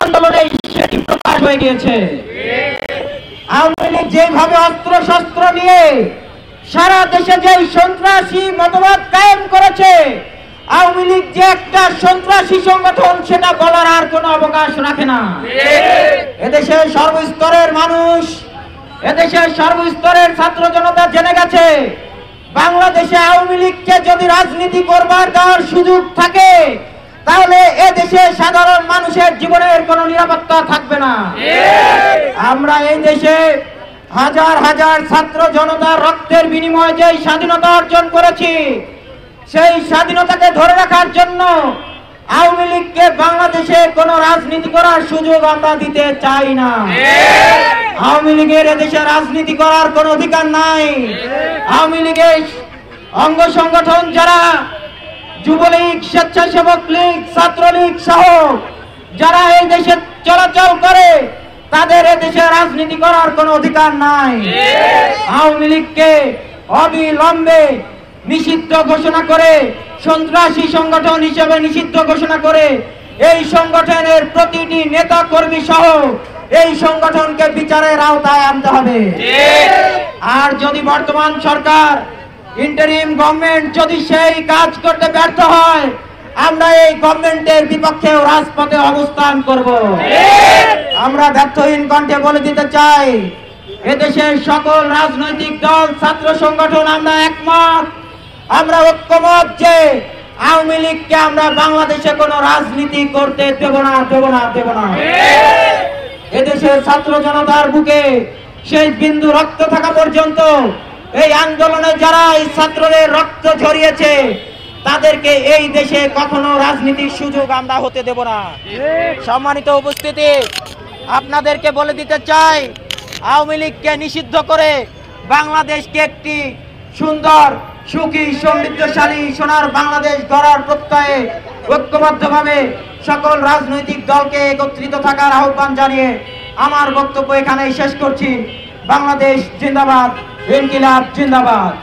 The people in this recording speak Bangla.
আন্দোলনে সেটি প্রকাশ হয়ে গিয়েছে। আওয়ামী লীগ যেভাবে অস্ত্র শস্ত্র নিয়ে সারা দেশে যে সন্ত্রাসী মতবাদ কায়েম করেছে, আওয়ামী লীগ যে একটা সন্ত্রাসী সংগঠন সেটা বলার আর কোনো অবকাশ রাখে না। এদেশের সর্বস্তরের মানুষ, এদেশের সর্বস্তরের ছাত্র জনতা জেনে গেছে, বাংলাদেশে আওয়ামী লীগকে যদি রাজনীতি করবার দেওয়ার সুযোগ থাকে তাহলে এদেশে সাধারণ মানুষের জীবনের কোনো নিরাপত্তা থাকবে না। আমরা এই দেশে হাজার হাজার ছাত্র জনতার রক্তের বিনিময়ে যে স্বাধীনতা অর্জন করেছি, সেই স্বাধীনতাকে ধরে রাখার জন্য আওয়ামী লীগকে বাংলাদেশে কোনো রাজনীতি করার সুযোগ আমরা দিতে চাই না। আওয়ামী লীগের এদেশে রাজনীতি করার কোনো অধিকার নাই। আওয়ামী লীগের অঙ্গ সংগঠন যারা যুবলীগ, স্বেচ্ছাসেবক লীগ, ছাত্রলীগ সহ যারা এই দেশে চলাচল করে তাদের এদেশে রাজনীতি করার কোনো অধিকার নাই। আওয়ামী লীগকে অবিলম্বে নিষিদ্ধ ঘোষণা করে, সন্ত্রাসী সংগঠন হিসেবে নিষিদ্ধ ঘোষণা করে এই সংগঠনের প্রতিটি নেতা কর্মী সহ এই সংগঠনকে বিচারের আওতায় আনতে হবে। আর যদি বর্তমান সরকার, ইন্টারিম গভর্নমেন্ট যদি সেই কাজ করতে ব্যর্থ হয়, আমরা এই গভর্নমেন্টের বিপক্ষেও রাজপথে অবস্থান করব। আমরা ব্যর্থহীন কণ্ঠে বলে দিতে চাই, এদেশের সকল রাজনৈতিক দল, ছাত্র সংগঠন আমরা একমত, আমরা ঐক্যমত যে আওয়ামী লীগকে আমরা বাংলাদেশে কোনো রাজনীতি করতে দেব না, দেব না, দেব না। এদেশের ছাত্র জনতার বুকে সেই বিন্দু রক্ত থাকা পর্যন্ত এই আন্দোলনে যারা এই ছাত্রদের রক্ত ঝরিয়েছে তাদেরকে এই দেশে কখনো রাজনীতির সুযোগ আমরা হতে দেব না। সম্মানিত উপস্থিতি, আপনাদেরকে বলে দিতে চাই, আওয়ামী লীগকে নিষিদ্ধ করে বাংলাদেশকে একটি সুন্দর, সুখী, সমৃদ্ধশালী সোনার বাংলাদেশ গড়ার প্রত্যয়ে ঐক্যবদ্ধভাবে সকল রাজনৈতিক দলকে একত্রিত থাকার আহ্বান জানিয়ে আমার বক্তব্য এখানেই শেষ করছি। বাংলাদেশ জিন্দাবাদ, ইনকিলাব জিন্দাবাদ।